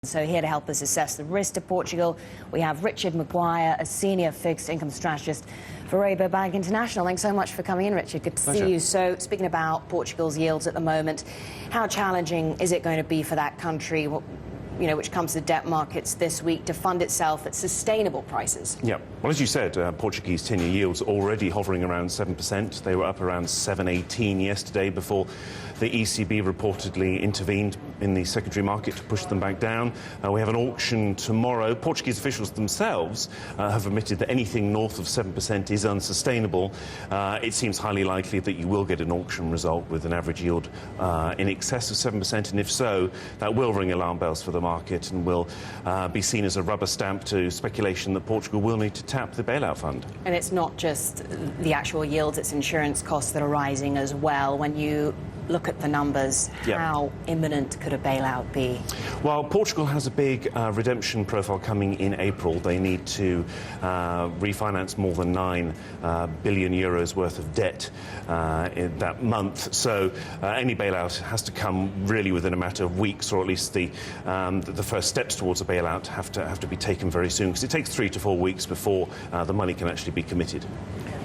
So here to help us assess the risk to Portugal, we have Richard McGuire, a senior fixed income strategist for Rabobank International. Thanks so much for coming in, Richard. Good to see you. So speaking about Portugal's yields at the moment, how challenging is it going to be for that country, which comes to the debt markets this week, to fund itself at sustainable prices? Yeah, well, as you said, Portuguese 10-year yields already hovering around 7%. They were up around 7.18 yesterday before the ECB reportedly intervened in the secondary market to push them back down. We have an auction tomorrow. Portuguese officials themselves have admitted that anything north of 7% is unsustainable. It seems highly likely that you will get an auction result with an average yield in excess of 7%, and if so, that will ring alarm bells for the market and will be seen as a rubber stamp to speculation that Portugal will need to tap the bailout fund. And it's not just the actual yields, it's insurance costs that are rising as well. When you look at the numbers, how imminent could a bailout be? Well, Portugal has a big redemption profile coming in April. They need to refinance more than 9 billion euros worth of debt in that month. So any bailout has to come really within a matter of weeks, or at least the first steps towards a bailout have to be taken very soon, because it takes 3 to 4 weeks before the money can actually be committed.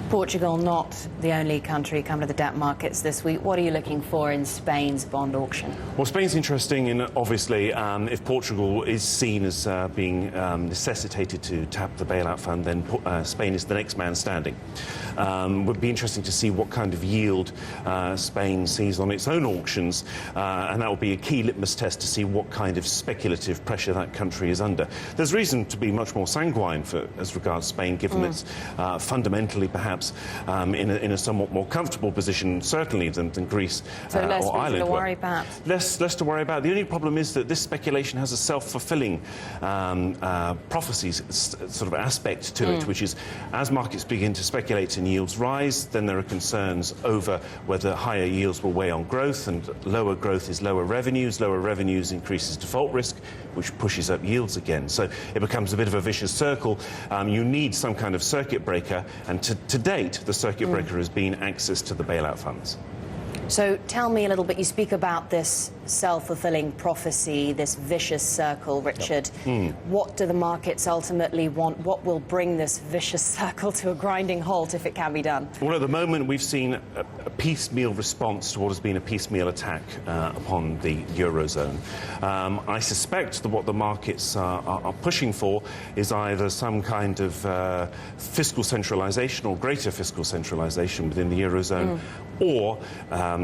Portugal not the only country coming to the debt markets this week. What are you looking for in Spain's bond auction? Well, Spain's interesting, and obviously, if Portugal is seen as being necessitated to tap the bailout fund, then Spain is the next man standing. Would be interesting to see what kind of yield Spain sees on its own auctions, and that will be a key litmus test to see what kind of speculative pressure that country is under. There's reason to be much more sanguine as regards Spain, given it's fundamentally perhaps in a somewhat more comfortable position, certainly, than Greece or Ireland. So less to worry about? Less to worry about. The only problem is that this speculation has a self-fulfilling prophecy sort of aspect to it, which is as markets begin to speculate and yields rise, then there are concerns over whether higher yields will weigh on growth, and lower growth is lower revenues. Lower revenues increases default risk, which pushes up yields again. So it becomes a bit of a vicious circle. You need some kind of circuit breaker, and to date, the circuit breaker has been access to the bailout funds. So tell me a little bit, you speak about this self-fulfilling prophecy, this vicious circle, Richard. What do the markets ultimately want? What will bring this vicious circle to a grinding halt, if it can be done? Well, at the moment, we've seen a piecemeal response to what has been a piecemeal attack upon the Eurozone. I suspect that what the markets are pushing for is either some kind of fiscal centralisation or greater fiscal centralisation within the Eurozone, or a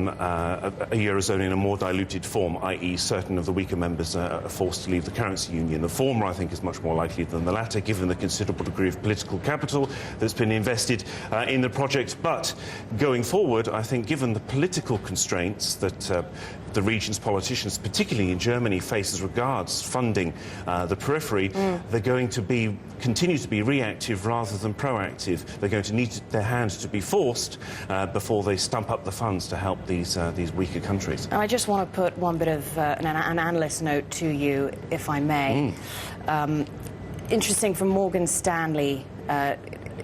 Eurozone in a more diluted form, i.e. certain of the weaker members are forced to leave the currency union. The former, I think, is much more likely than the latter, given the considerable degree of political capital that's been invested in the project. But going forward, I think, given the political constraints that the region's politicians, particularly in Germany, face as regards funding the periphery, they're going to continue to be reactive rather than proactive. They're going to need their hands to be forced before they stump up the funds to help these weaker countries. I just want to put one bit of an analyst note to you, if I may. Interesting from Morgan Stanley,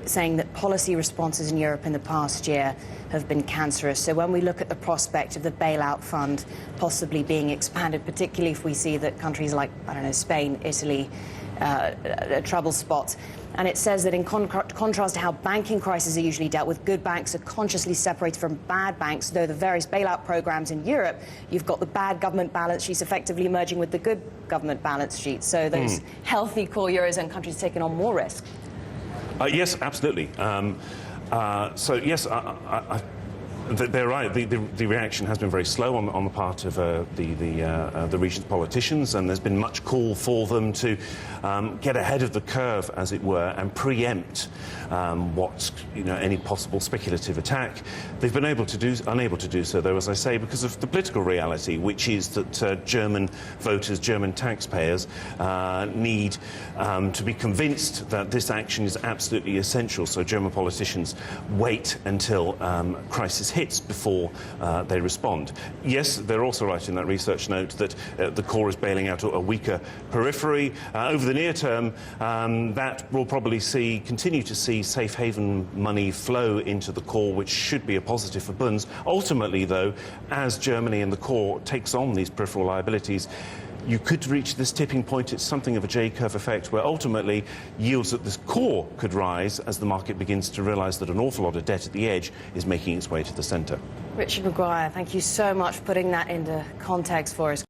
saying that policy responses in Europe in the past year have been cancerous. So when we look at the prospect of the bailout fund possibly being expanded, particularly if we see that countries like, I don't know, Spain, Italy, trouble spots. And it says that in contrast to how banking crises are usually dealt with, good banks are consciously separated from bad banks, though the various bailout programs in Europe, you've got the bad government balance sheets effectively merging with the good government balance sheets. So those healthy core Eurozone countries taking on more risk. Yes, absolutely. So, yes, they're right. The reaction has been very slow on the part of the region's politicians, and there's been much call for them to get ahead of the curve, as it were, and preempt any possible speculative attack. They've been unable to do so, though, as I say, because of the political reality, which is that German voters, German taxpayers, need to be convinced that this action is absolutely essential. So German politicians wait until crisis hits before they respond. Yes, they're also right in that research note that the core is bailing out a weaker periphery. Over the near term, that will probably continue to see safe haven money flow into the core, which should be a positive for bunds. Ultimately, though, as Germany and the core takes on these peripheral liabilities, you could reach this tipping point. It's something of a J-curve effect where ultimately yields at this core could rise as the market begins to realise that an awful lot of debt at the edge is making its way to the centre. Richard McGuire, thank you so much for putting that into context for us.